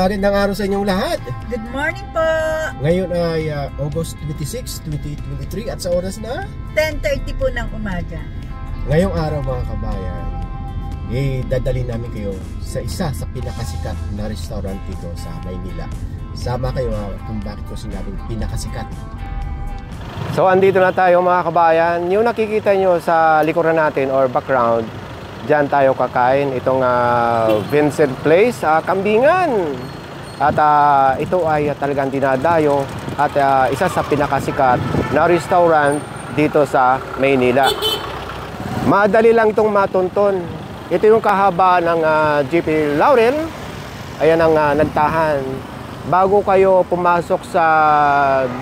Magandang araw sa inyong lahat. Good morning po. Ngayon ay August 26, 2023 at sa oras na 10:30 po ng umaga. Ngayong araw mga kabayan, dadalhin namin kayo sa isa sa pinakasikat na restaurant dito sa Maynila. Sama kayo kung bakit ko sinabing pinakasikat. So andito na tayo mga kabayan. Yung nakikita nyo sa likuran natin or background, diyan tayo kakain itong Vincent Place, Kambingan. At ito ay talagang dinadayo at isa sa pinakasikat na restaurant dito sa Maynila. Madali lang itong matunton. Ito yung kahaba ng GP Laurel. Ayan ang nagtahan. Bago kayo pumasok sa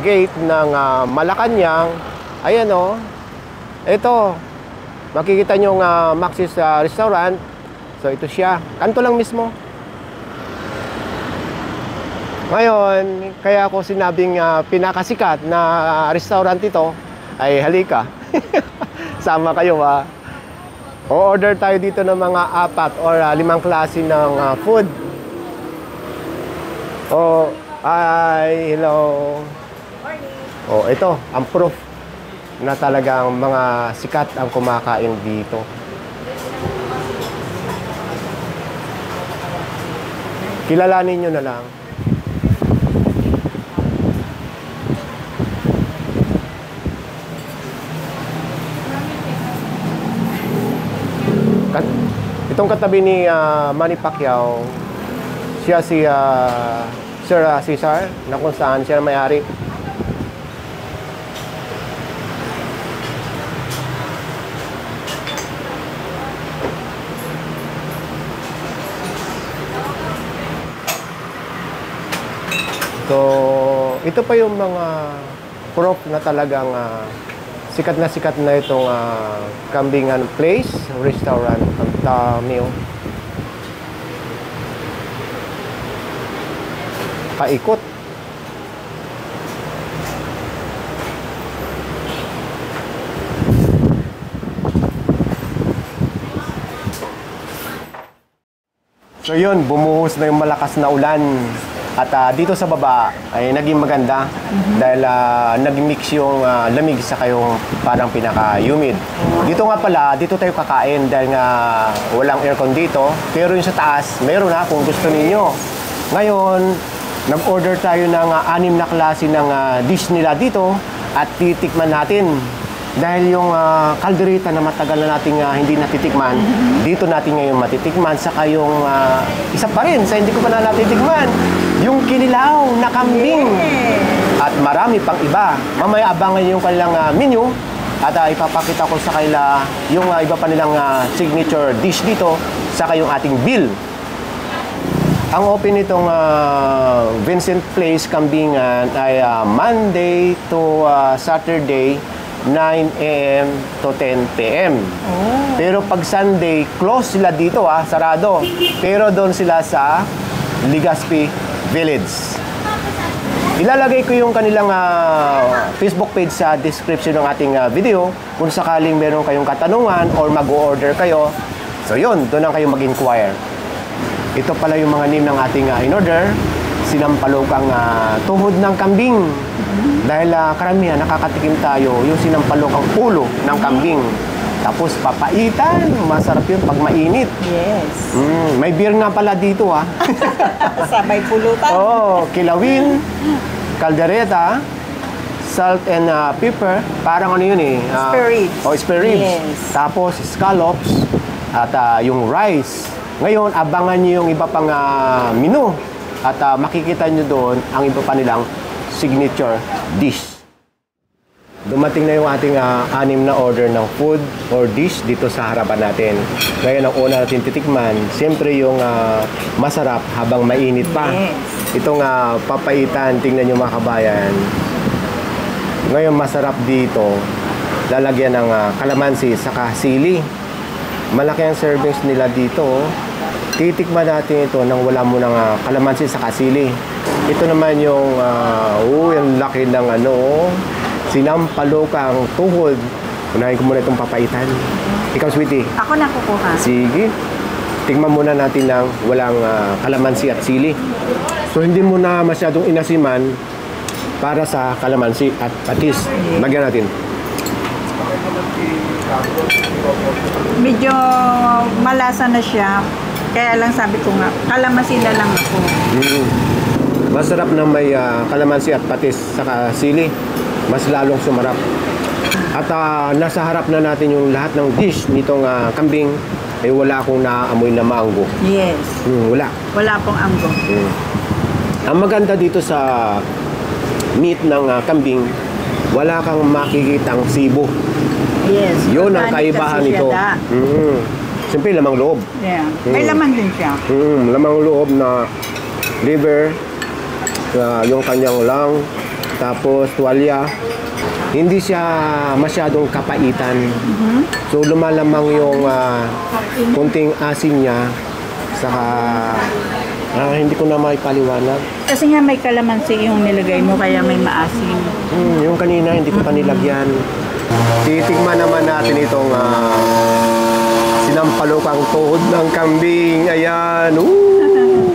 gate ng Malacanang, ayan o, ito, makikita nyo ng Maxis Restaurant. So ito siya, kanto lang mismo. Ngayon, kaya ako sinabing pinakasikat na restaurant ito, ay halika. Sama kayo O-order tayo dito ng mga 4 or 5 klase ng food. Oh, ay, hello. Morning. Oh, ito, ang proof na talagang mga sikat ang kumakain dito. Kilalanin nyo na lang. Itong katabi ni Manny Pacquiao, siya si Sir Cesar, na kung saan siya may-ari. So, ito pa yung mga proof na talagang sikat na itong Kambingan Place Restaurant. Ang dami paikot. So yun, bumuhos na yung malakas na ulan. At dito sa baba ay naging maganda dahil nag-mix yung lamig sa kayong parang pinaka-humid. Dito nga pala, dito tayo kakain dahil nga walang aircon dito. Pero yung sa taas, mayroon kung gusto ninyo. Ngayon, nag-order tayo ng 6 na klase ng dish nila dito at titikman natin. Dahil yung kaldereta na matagal na natin hindi natitikman, dito natin ngayon matitikman. Saka yung isa pa rin sa hindi ko pa na natitikman, yung kinilaw na kambing. At marami pang iba. Mamaya abangan yung kanilang menu at ipapakita ko sa kanila yung iba pa nilang signature dish dito, saka yung ating bill. Ang open nitong Vincent Place Kambingan ay Monday to Saturday, 9 a.m. to 10 p.m. Pero pag Sunday, close sila dito sarado. Pero doon sila sa Legazpi Village. Ilalagay ko yung kanilang Facebook page sa description ng ating video kung sakaling meron kayong katanungan or mag-order kayo. So yun, doon lang kayo mag-inquire. Ito pala yung mga name ng ating in-order. Sinampalukang tuhod ng kambing. Dahil karamihan nakakatikim tayo yung sinampalukang ulo ng kambing. Tapos papaitan, masarap yun pag mainit. Yes. May beer nga pala dito Sabay pulutan. Kilawin, kaldereta, salt and pepper. Parang ano yun spare ribs. Spare ribs. Yes. Tapos scallops at yung rice. Ngayon, abangan nyo yung iba pang menu. At makikita nyo doon ang iba pa nilang signature dish. Dumating na yung ating 6 na order ng food or dish dito sa harapan natin. Ngayon, ang una natin titikman, siyempre yung masarap habang mainit pa. Yes. Itong papaitan, tingnan nyo mga kabayan. Ngayon, masarap dito. Lalagyan ng kalamansi saka sili. Malaki ang servings nila dito. Titikman natin ito nang wala mo ng kalamansi sa kasili. Ito naman yung, yung laki ng sinampalukang tuhod. Unahin ko muna itong papaitan. Ikaw, sweetie. Ako na kukuha. Sige. Tikman muna natin ng walang kalamansi at sili. So hindi mo na masyadong inasiman para sa kalamansi at patis. Lagyan natin. Medyo malasa na siya. Kaya lang sabi ko nga, kalamansi na lang ako. Masarap na may kalamansi at patis saka sili. Mas lalong sumarap. At nasa harap na natin yung lahat ng dish nitong kambing. Eh wala akong naaamoy na mango. Yes. Wala. Wala pong anggo. Ang maganda dito sa meat ng kambing, wala kang makikitang sibo. Yes. Yun ang Organic kaibahan kasi siya, nito. da. Siyempre, lamang loob. Yeah. May laman din siya. Lamang loob na liver, yung kanyang lung, tapos tuwalya. Hindi siya masyadong kapaitan. So lumalamang yung kunting asin niya, saka hindi ko na maipaliwanag. Kasi nga may kalamansi yung nilagay mo, kaya may maasim. Yung kanina hindi ko pa nilagyan. Titigman naman natin itong sinampalukang tuhod ng kambing. Ayan.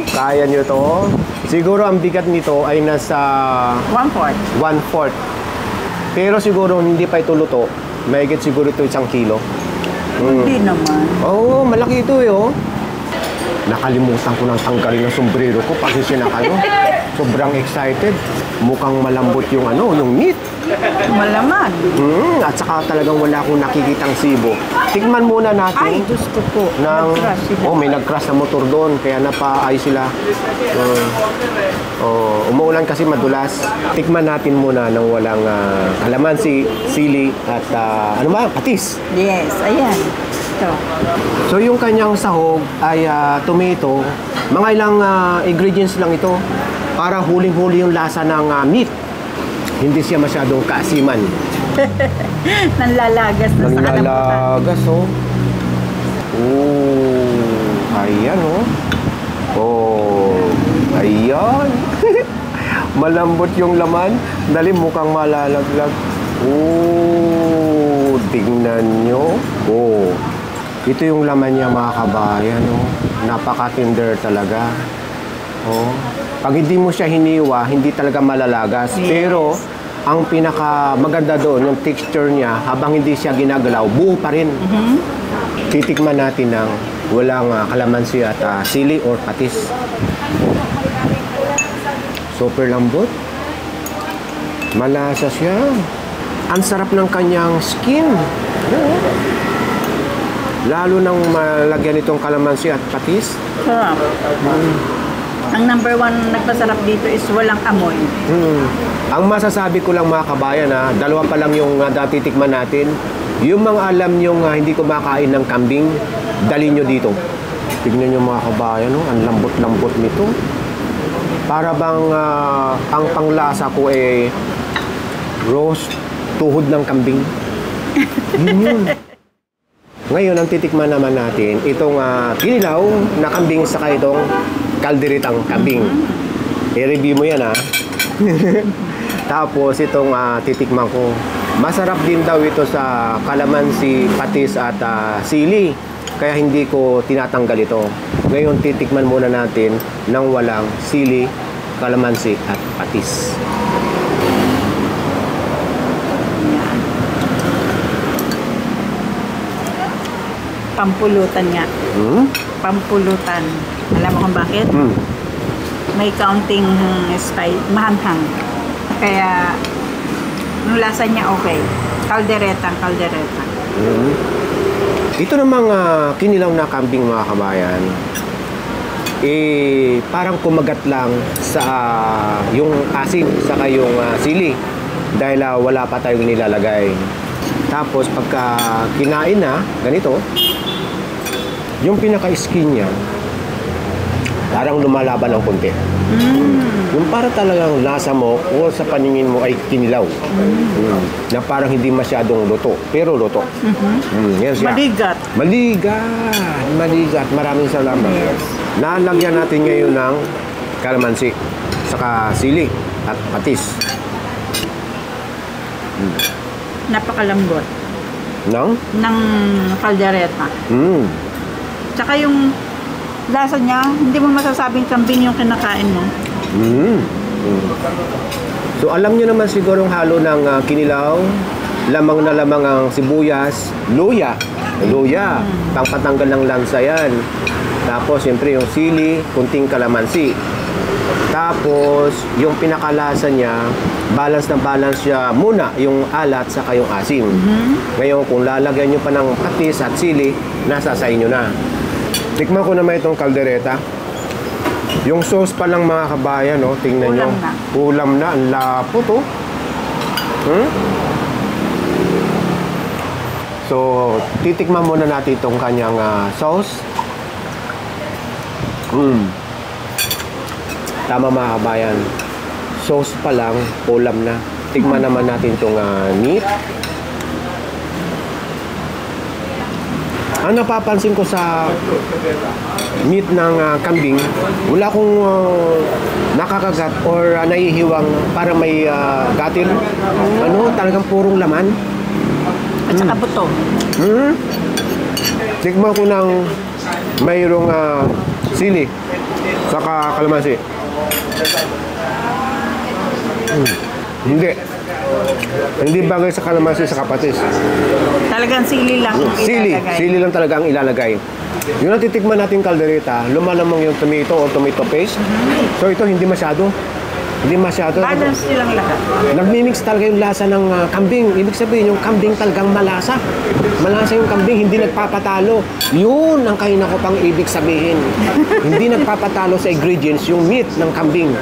Kaya nyo to. Siguro ang bigat nito ay nasa 1/4. 1/4. Pero siguro hindi pa ito luto. Mahigit siguro ito 1 kilo. Hindi naman. Oo, malaki ito Nakalimutan ko ng tanggalin ng sombrero ko. Pasensya na kayo. Sobrang excited. Mukhang malambot yung yung meat. Malaman. At saka talagang wala akong nakikitang sibo. Tikman muna natin. Ay, gusto ko. Nag-crash sila. May nag-crash na motor doon. Kaya napaay sila. Umuulan kasi madulas. Tikman natin muna ng walang kalamansi, sili, at patis. Yes, ayan. Ito. So yung kanyang sahog ay tomato. Mga ilang ingredients lang ito para huling-huli yung lasa ng meat. Hindi siya masyadong kaasiman. Nanlalagas na sa kalamutan. Nanlalagas, ayan, ayan. Malambot yung laman. Dali, mukhang malalaglag. Tignan nyo. Ito yung laman niya, mga kabayan. Napaka-tender talaga. Pag hindi mo siya hiniwa, hindi talaga malalagas. Yes. Pero, ang pinaka maganda doon, yung texture niya, habang hindi siya ginagalaw, buo pa rin. Titikman natin ng walang kalamansi at sili or patis. Super lambot. Malasa siya. Ang sarap ng kanyang skin. Lalo nang malagyan itong kalamansi at patis. Sarap. Ang number 1 nagpasarap dito is walang amoy. Ang masasabi ko lang, mga kabayan, dalawa pa lang yung titikman natin. Yung mga alam nyo hindi kumakain ng kambing, dali nyo dito. Tignan nyo, mga kabayan, ang lambot-lambot nito. Para bang ang panglasa ko roast tuhod ng kambing. Yun. Ngayon, ang titikman naman natin, itong kinilaw na kambing saka itong kalderitang kambing. I-review mo yan, Tapos, itong titikman ko. Masarap din daw ito sa kalamansi, patis at sili. Kaya hindi ko tinatanggal ito. Ngayon, titikman muna natin ng walang sili, kalamansi at patis. Pampulutan nga. Pampulutan. Alam mo kung bakit? May counting spice, mahanghang. Kaya, yung lasa niya okay. Kalderetang. Ito namang kinilaw na kambing, mga kabayan, parang kumagat lang sa yung asin saka yung sili dahil wala pa tayong nilalagay. Tapos pagka kinain na ganito, yung pinaka-skin niya parang lumalaban ng konti. Yung para talagang lasa mo o sa paningin mo ay kinilaw. Na parang hindi masyadong luto, pero luto. Yan siya. Maligat. Maraming salamat. Yes. Nalagyan natin ngayon ng kalamansi, saka sili at patis. Napakalambot. Nang? Ng kaldereta. Tsaka yung lasa niya, hindi mo masasabing kambing yung kinakain mo. Mm. Mm. So alam niyo naman siguro yung halo ng kinilaw, lamang na lamang ang sibuyas, luya. Luya, pangpatanggal ng lansa yan. Tapos siyempre yung sili, kunting kalamansi. Tapos yung pinakalasa niya, balance na balance siya muna yung alat saka yung asim. Ngayon kung lalagyan niyo pa ng patis at sili, nasa sa inyo na. Tikman ko naman itong kaldereta. Yung sauce pa lang mga kabayan, no? Tingnan nyo. Ulam na. Ulam na. Ang lapot, oh. So, titikman muna natin itong kanyang sauce. Tama mga kabayan. Sauce pa lang, ulam na. Tikman naman natin itong meat. Ang napapansin ko sa meat ng kambing, wala akong nakakagat or nahihiwang parang may gatil. Ano, talagang purong laman. At saka buto. Tikman ko ng mayroong sili saka kalamansi. Hindi bagay sa kalamansi sa kapatis. Talagang sili lang ang ilalagay. Sili lang talaga ang ilalagay. Yung natitikman natin kaldereta, lumalamang yung tomato o tomato paste. So ito hindi masyado. Balance silang lahat. Nagmimix talaga yung lasa ng kambing. Ibig sabihin yung kambing talagang malasa. Malasa yung kambing, hindi nagpapatalo. Yun ang kahinako pang ibig sabihin. Hindi nagpapatalo sa ingredients yung meat ng kambing.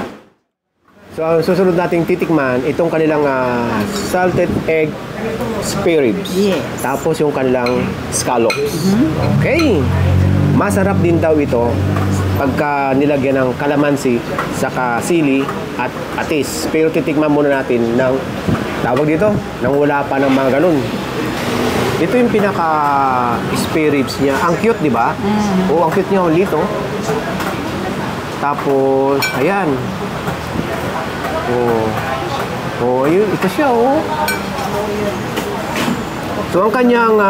So, ang susunod nating titikman, itong kanilang salted egg spare ribs. Yes. Tapos yung kanilang scallops. Okay. Masarap din daw ito pagka nilagyan ng kalamansi, saka sili at patis. Pero titikman muna natin ng tawag dito, nang wala pa ng mga ganun. Ito yung pinaka spare ribs niya. Ang cute, di ba? Oo, ang cute niya ulit, oh. Tapos, ayan. Oh, yun. Ito siya, oh. So, ang kanyang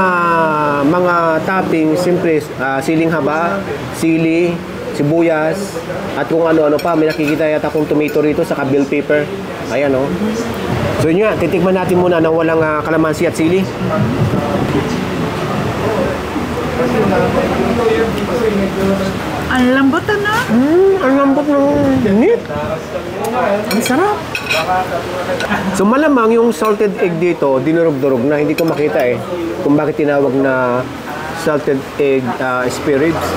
mga topping, siyempre, siling haba, sili, sibuyas, at kung ano-ano pa. May nakikita yata akong tomato rito, saka bell pepper. Ayan, oh. So, yun nga. Titikman natin muna ng walang kalamansi at sili. Ang lambot na. Ang lambot ng meat. Ang sarap. So malamang yung salted egg dito, dinurog-durog na. Hindi ko makita kung bakit tinawag na salted egg spare ribs.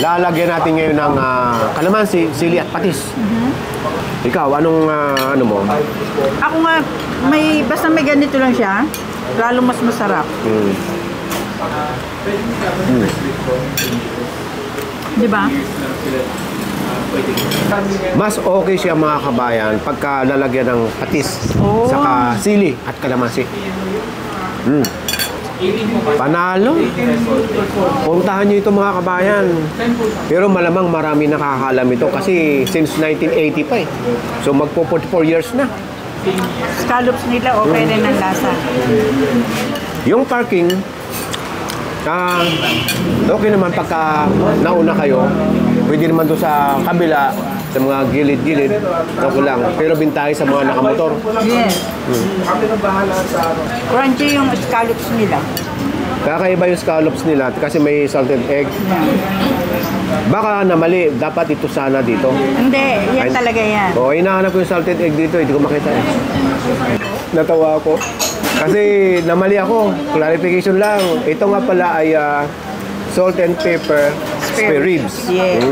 Lalagyan natin ngayon ng kalamansi, sili at patis. Ikaw, anong ano mo? Ako nga, basta may ganito lang siya, lalo mas masarap. Di ba? Mas okay siya mga kabayan pagka lalagyan ng patis, saka sili at kalamansi. Panalo. Puntahan nyo ito mga kabayan. Pero malamang marami nakakalam ito kasi since 1980 pa So magpo 44 years na. Scallops nila okay rin ang lasa. Yung parking, okay naman pagka nauna kayo. Pwede naman doon sa kabila, sa mga gilid-gilid, okay lang. Pero bintahe sa mga nakamotor. Yes. Crunchy yung scallops nila. Kakaiba yung scallops nila kasi may salted egg. Baka namali, dapat ito sana dito. Hindi, yan talaga yan. Oo, hinahanap ko yung salted egg dito, hindi ko makita Natawa ako. Kasi namali ako. Clarification lang. Ito nga pala ay salt and pepper spare ribs. Yes.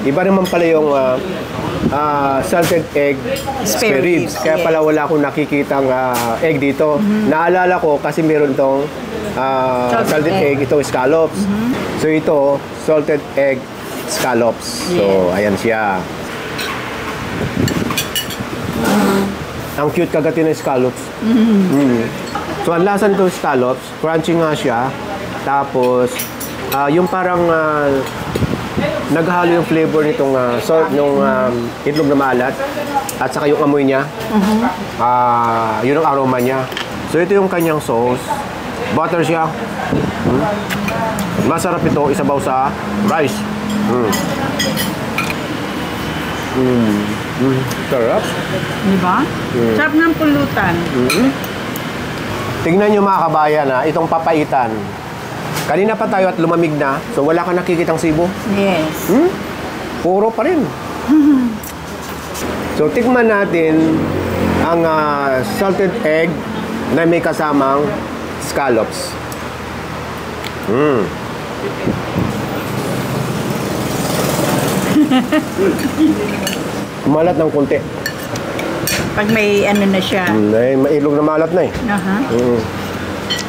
Iba naman pala yung salted egg spare ribs. Kaya pala wala akong nakikitang egg dito. Naalala ko kasi meron tong salted egg. Ito scallops. So ito, salted egg scallops. So ayan siya. Ang cute kagati ng scallops. So ang lasa nito scallops, crunchy nga siya. Tapos yung parang naghalo yung flavor nitong salt nung itlog na maalat at saka yung amoy niya. Yun ang aroma niya. So ito yung kanyang sauce. Butter siya. Masarap ito isabaw sa rice. Sarap. Di ba? Sarap ng pulutan. Tingnan nyo mga kabayan ha, itong papaitan. Kanina pa tayo at lumamig na, so wala ka nakikitang sibo. Yes. Puro pa rin. So tikman natin ang salted egg na may kasamang scallops. Malat ng konti. Pag may ano na siya. Mailog na malat na eh. Aha.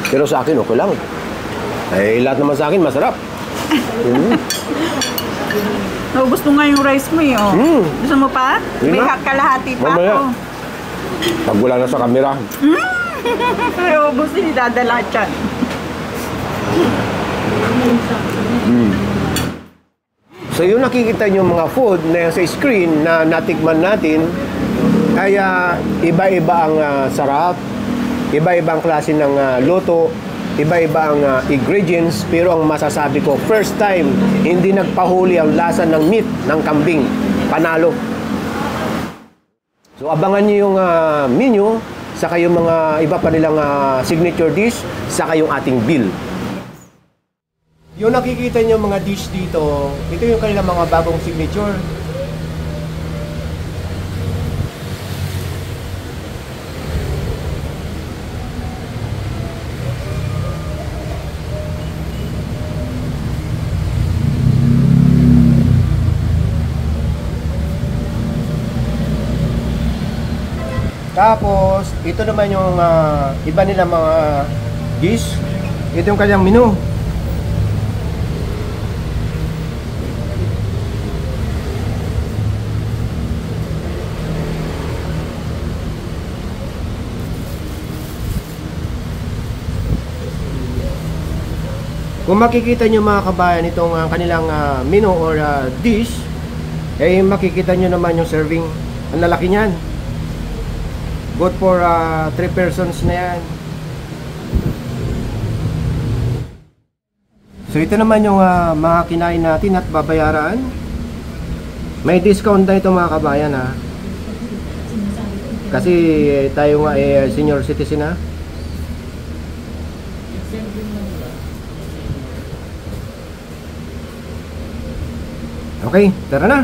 Pero sa akin, okay lang. Ay, lahat naman sa akin, masarap. Naubos mo nga yung rice mo eh. Oh. Gusto mo pa? Yun May na. kalahati pa Mamaya. ako. Pag wala na sa camera. Ay, ubos din idadala dyan. So yung nakikita nyo mga food na sa screen na natikman natin, kaya iba-iba ang sarap, iba-iba ang klase ng luto, iba-iba ang ingredients, pero ang masasabi ko, first time, hindi nagpahuli ang lasa ng meat ng kambing. Panalo. So abangan nyo yung menu, saka yung mga iba pa nilang signature dish, saka yung ating bill. Yung nakikita nyo mga dish dito, ito yung kanilang mga bagong signature. Tapos, ito naman yung iba nilang mga dish. Ito yung kanilang menu. Kung makikita nyo mga kabayan itong kanilang menu or dish, eh makikita nyo naman yung serving. Ang lalaki niyan. Good for 3 persons na yan. So ito naman yung mga kinain natin at babayaran. May discount na ito mga kabayan ha. Kasi tayo nga senior citizen ha. Okay, tara na.